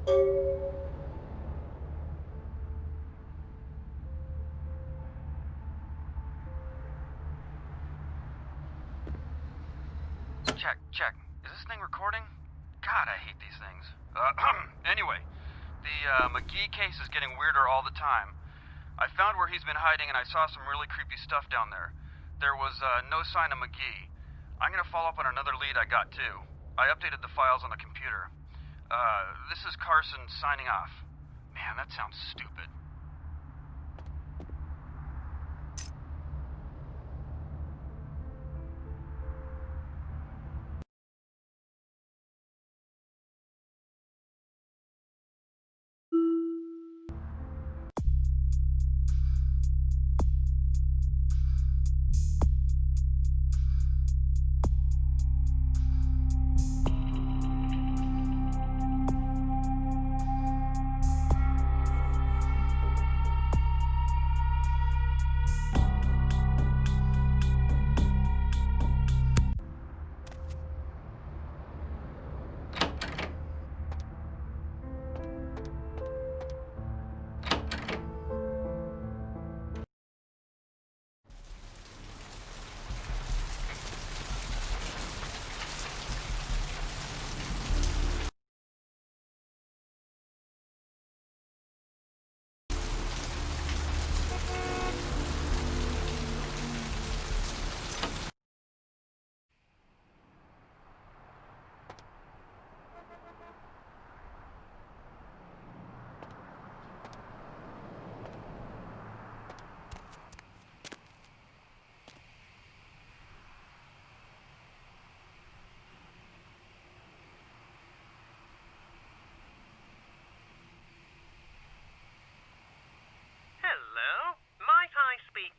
Check. Is this thing recording? God, I hate these things. Anyway, the McGee case is getting weirder all the time. I found where he's been hiding and I saw some really creepy stuff down there. There was no sign of McGee. I'm gonna follow up on another lead I got too. I updated the files on the computer. This is Carson signing off. Man, that sounds stupid.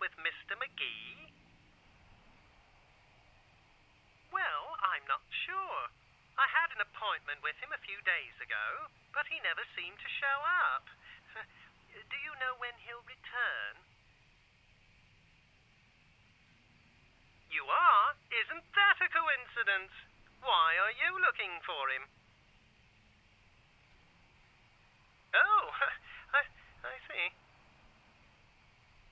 With Mr. McGee? Well, I'm not sure. I had an appointment with him a few days ago, but he never seemed to show up. Do you know when he'll return? You are? Isn't that a coincidence? Why are you looking for him? Oh, I see.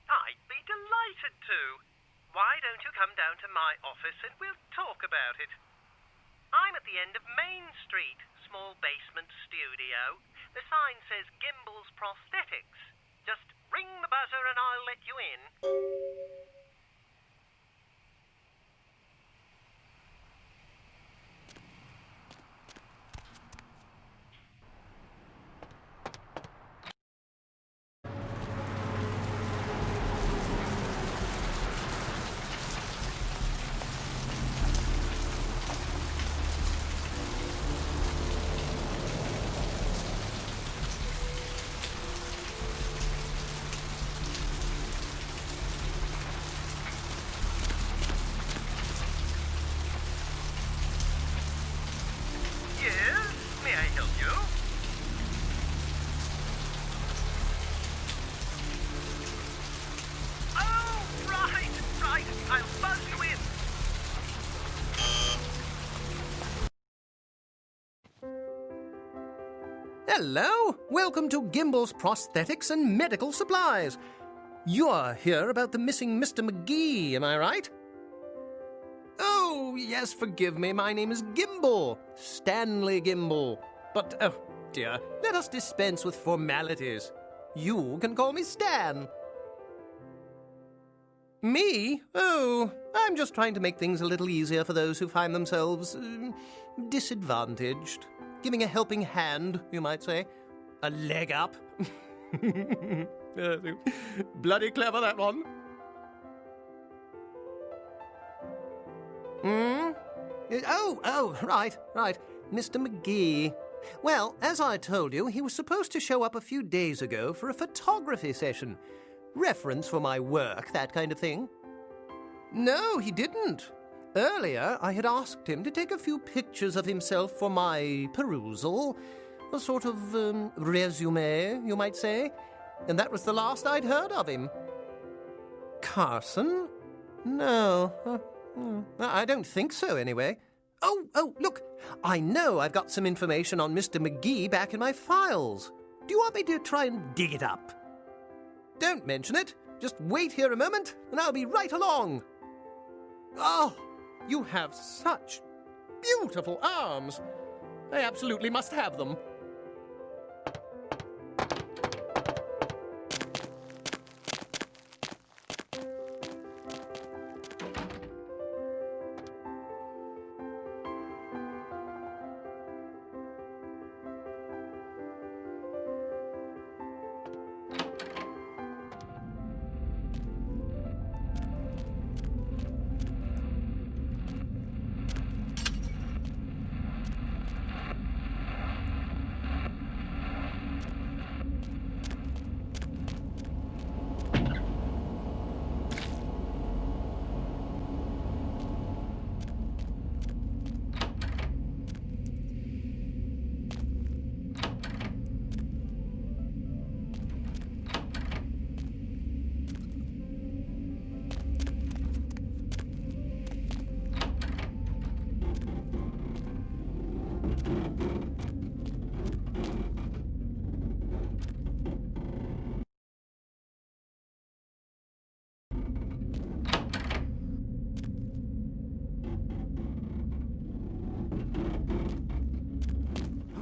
I'd be delighted to. Why don't you come down to my office and we'll talk about it? I'm at the end of Main Street, small basement studio. The sign says Gimbel's Prosthetics. Just ring the buzzer and I'll let you in. Hello! Welcome to Gimbel's Prosthetics and Medical Supplies. You're here about the missing Mr. McGee, am I right? Oh, yes, forgive me. My name is Gimbel. Stanley Gimbel. But, oh, dear, let us dispense with formalities. You can call me Stan. Me? Oh, I'm just trying to make things a little easier for those who find themselves disadvantaged. Giving a helping hand, you might say. A leg up. Bloody clever, that one. Oh, right. Mr. McGee. Well, as I told you, he was supposed to show up a few days ago for a photography session. Reference for my work, that kind of thing. No, he didn't. Earlier, I had asked him to take a few pictures of himself for my perusal. A sort of resume, you might say. And that was the last I'd heard of him. Carson? No. I don't think so, anyway. Oh, look, I know I've got some information on Mr. McGee back in my files. Do you want me to try and dig it up? Don't mention it. Just wait here a moment, and I'll be right along. Oh, you have such beautiful arms. I absolutely must have them.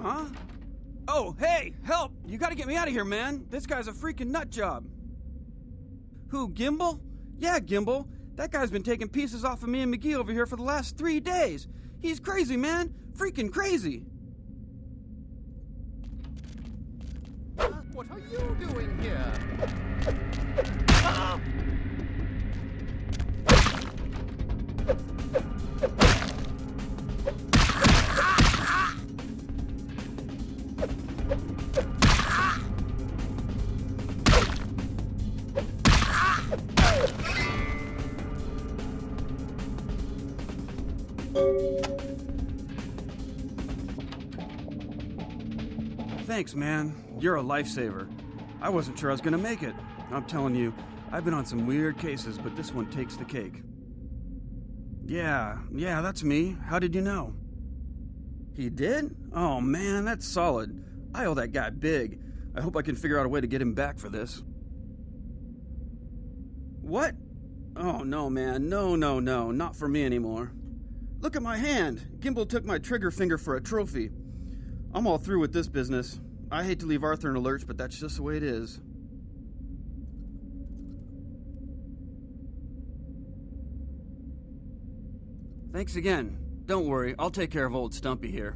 Huh? Oh, hey, help! You gotta get me out of here, man. This guy's a freaking nut job. Who, Gimbal? Yeah, Gimbal. That guy's been taking pieces off of me and McGee over here for the last 3 days. He's crazy, man. Freaking crazy. What are you doing here? Thanks, man. You're a lifesaver. I wasn't sure I was gonna make it. I'm telling you, I've been on some weird cases, but this one takes the cake. Yeah, that's me. How did you know? He did? Oh man, that's solid. I owe that guy big. I hope I can figure out a way to get him back for this. What? Oh no, man. No, not for me anymore. Look at my hand. Gimbal took my trigger finger for a trophy. I'm all through with this business. I hate to leave Arthur in a lurch, but that's just the way it is. Thanks again. Don't worry, I'll take care of old Stumpy here.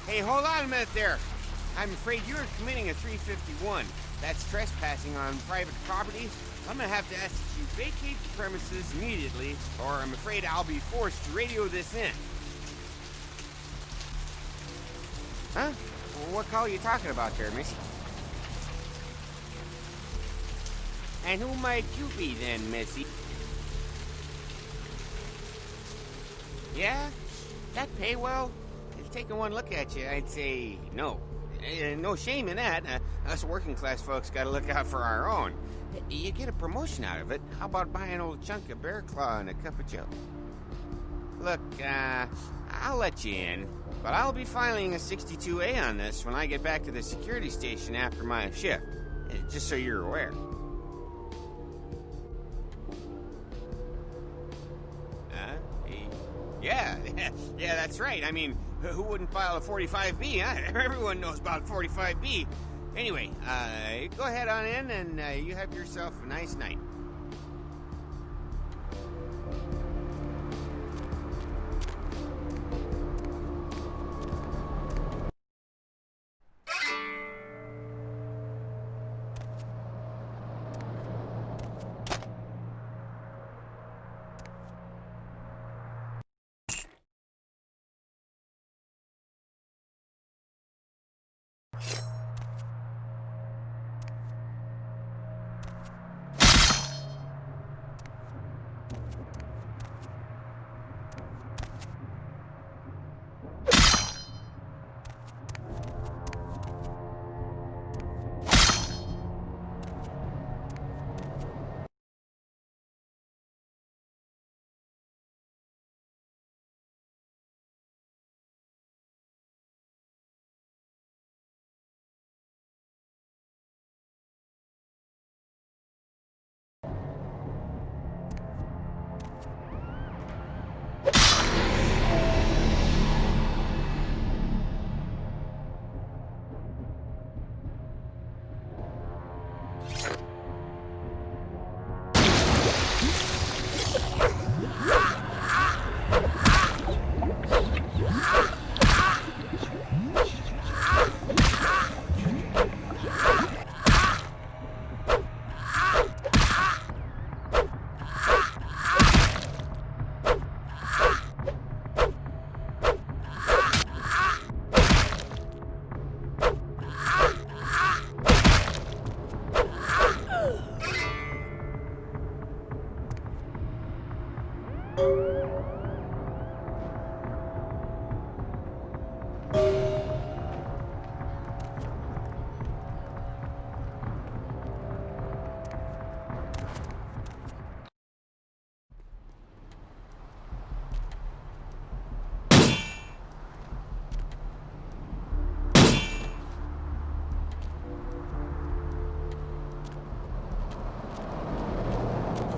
Hey, hold on a minute there. I'm afraid you're committing a 351. That's trespassing on private property. I'm gonna have to ask that you vacate the premises immediately, or I'm afraid I'll be forced to radio this in. Huh? Well, what call are you talking about there, Missy? And who might you be then, Missy? Yeah? That pay well? Taking one look at you, I'd say no. No shame in that. Us working class folks gotta look out for our own. You get a promotion out of it. How about buying an old chunk of bear claw and a cup of joe? Look, I'll let you in, but I'll be filing a 62A on this when I get back to the security station after my shift, just so you're aware. Yeah, yeah, that's right. I mean, who wouldn't file a 45B, huh? Everyone knows about 45B. Anyway, go ahead on in, and you have yourself a nice night.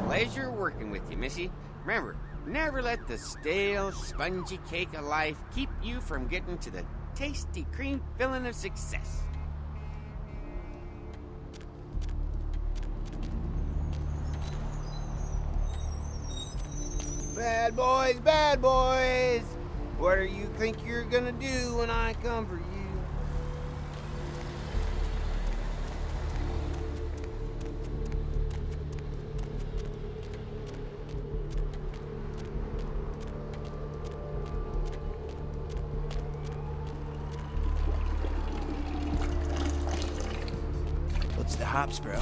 Pleasure working with you, Missy. Remember, never let the stale, spongy cake of life keep you from getting to the tasty cream filling of success. Bad boys, bad boys! What do you think you're gonna do when I come for you? What's the hops, bro?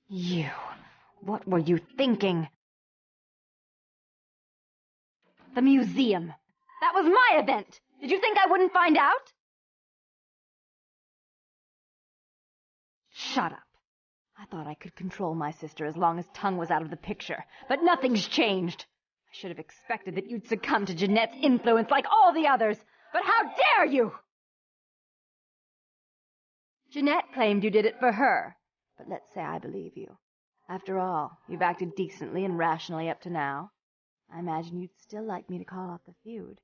You. What were you thinking? The museum. That was my event. Did you think I wouldn't find out? Shut up. I thought I could control my sister as long as Tongue was out of the picture, but nothing's changed. I should have expected that you'd succumb to Jeanette's influence like all the others, but how dare you? Jeanette claimed you did it for her. But let's say I believe you. After all, you've acted decently and rationally up to now. I imagine you'd still like me to call off the feud.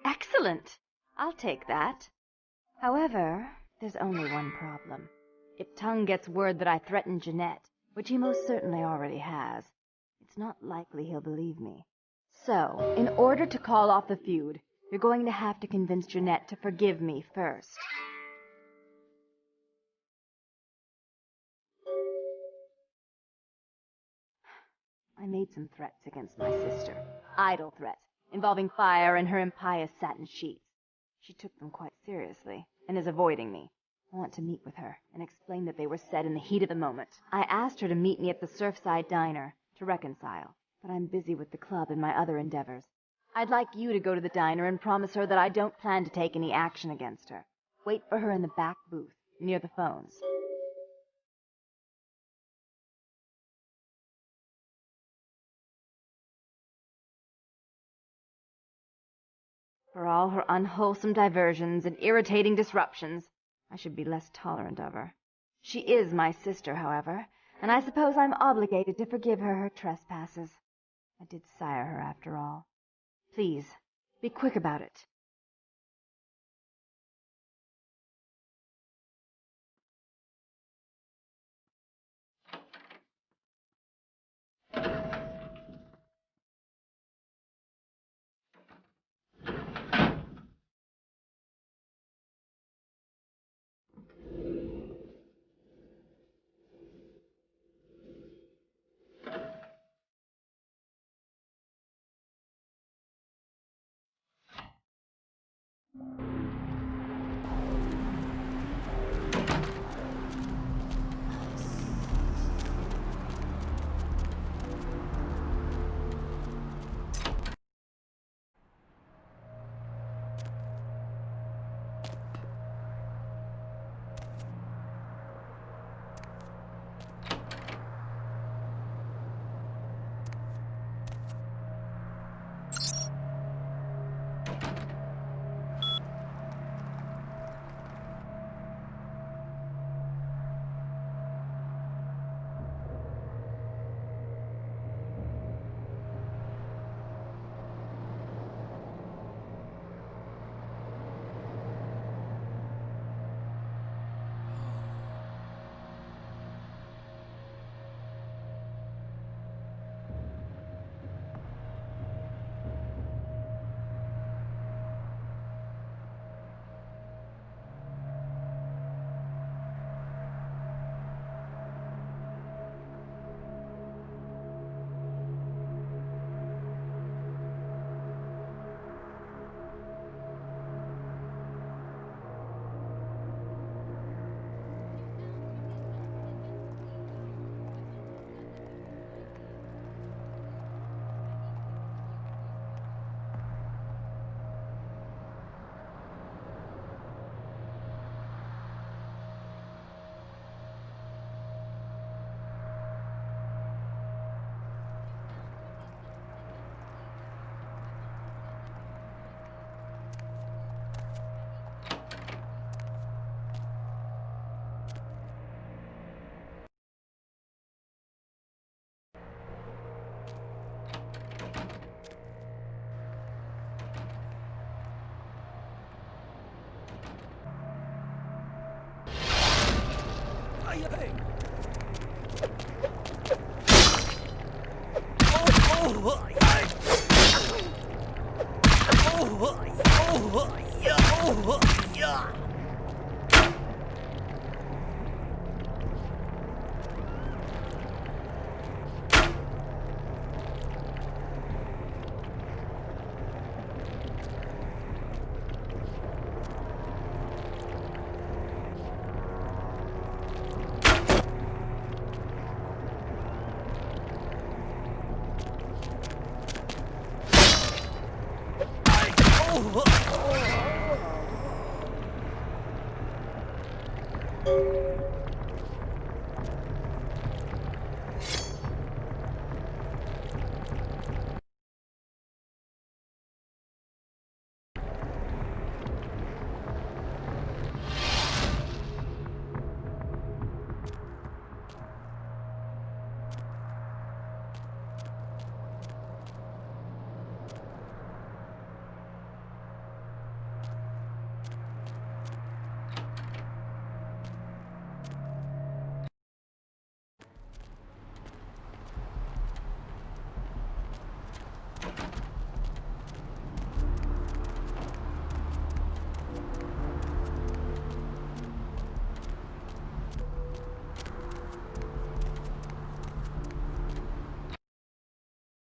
Excellent! I'll take that. However, there's only one problem. If Tongue gets word that I threatened Jeanette, which he most certainly already has, it's not likely he'll believe me. So, in order to call off the feud, you're going to have to convince Jeanette to forgive me first. I made some threats against my sister. Idle threats, involving fire and her impious satin sheets. She took them quite seriously, and is avoiding me. I want to meet with her and explain that they were said in the heat of the moment. I asked her to meet me at the Surfside Diner to reconcile, but I'm busy with the club and my other endeavors. I'd like you to go to the diner and promise her that I don't plan to take any action against her. Wait for her in the back booth, near the phones. For all her unwholesome diversions and irritating disruptions, I should be less tolerant of her. She is my sister, however, and I suppose I'm obligated to forgive her her trespasses. I did sire her, after all. Please, be quick about it.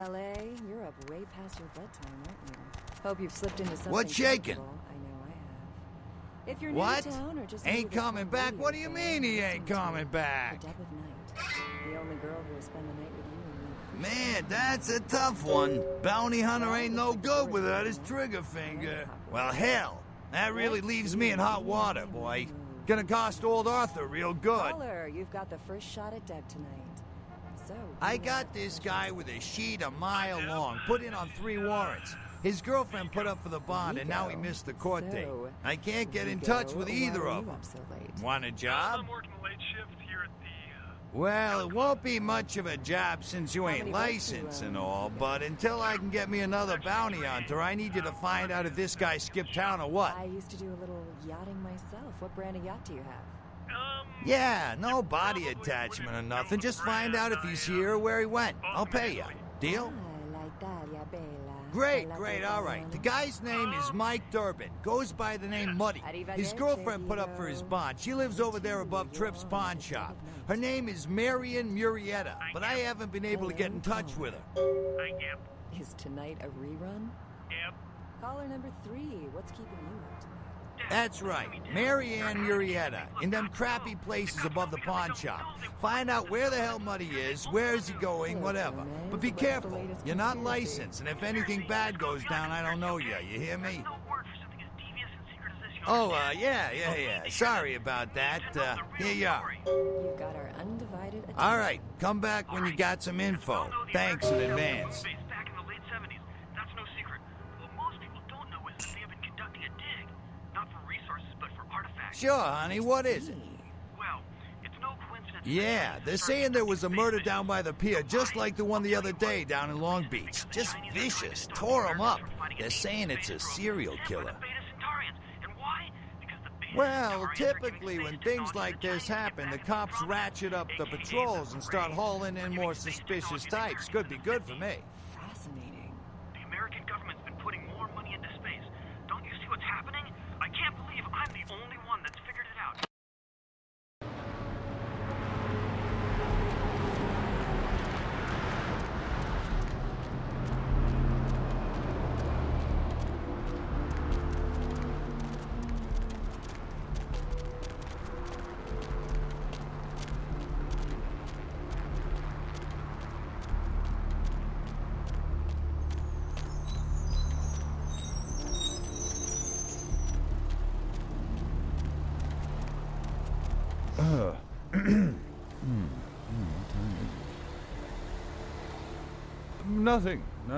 LA, you're up way past your bedtime, aren't you? Hope you've slipped into something. What's shaking? comfortable. I know I have. If you're What? new to town or just Ain't new to this coming one back? radio What do you show, mean he listen ain't to coming back? The Deb of Night. The only girl who will spend the night with you. Man, that's a tough one. Bounty hunter ain't no good without his trigger finger. Well, hell, that really leaves me in hot water, boy. Gonna cost old Arthur real good. Caller, you've got the first shot at Deb tonight. So I got this guy with a sheet a mile long, put in on 3 warrants. His girlfriend put up for the bond, and now he missed the court date. I can't get in touch with either of them. So late? Want a job? I'm working the late shift here at the, Well, it won't be much of a job since you ain't licensed and all, but until I can get me another bounty hunter, I need you to find out if this guy skipped town or what. I used to do a little yachting myself. What brand of yacht do you have? Yeah, no body attachment or nothing. Just find out if he's here or where he went. I'll pay you. Deal? Great, great, all right. The guy's name is Mike Durbin. Goes by the name Muddy. His girlfriend put up for his bond. She lives over there above Tripp's pawn shop. Her name is Marion Murrieta, but I haven't been able to get in touch with her. Is tonight a rerun? Yep. Caller number 3. What's keeping you up tonight? That's right, Marianne Murrieta, in them crappy places above the pawn shop. Find out where the hell Muddy is, where is he going, whatever. But be careful, you're not licensed, and if anything bad goes down, I don't know you, you hear me? Oh, yeah. Sorry about that. Here you are. You've got our undivided attention. All right, come back when you got some info. Thanks in advance. Back in the late 70s. That's no secret. What most people don't know is that they have been conducting a dig. Not for resources, but for artifacts. Sure, honey, what is it? Well, it's no coincidence. Yeah, they're saying there was a murder down by the pier, just like the one the other day down in Long Beach. Just vicious, tore them up. They're saying it's a serial killer. Well, typically when things like this happen, the cops ratchet up the patrols and start hauling in more suspicious types. Could be good for me. Fascinating. The American government's been putting more money into space. Don't you see what's happening? I can't believe I'm the only one that's figured it out.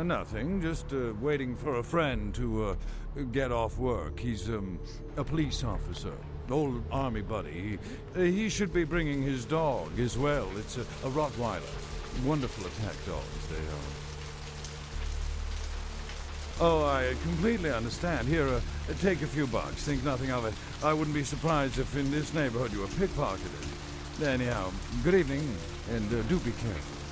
Nothing. Just waiting for a friend to get off work. He's a police officer, old army buddy. He should be bringing his dog as well. It's a Rottweiler. Wonderful attack dogs, they are. Oh, I completely understand. Here, take a few bucks. Think nothing of it. I wouldn't be surprised if in this neighborhood you were pickpocketed. Anyhow, good evening, and do be careful.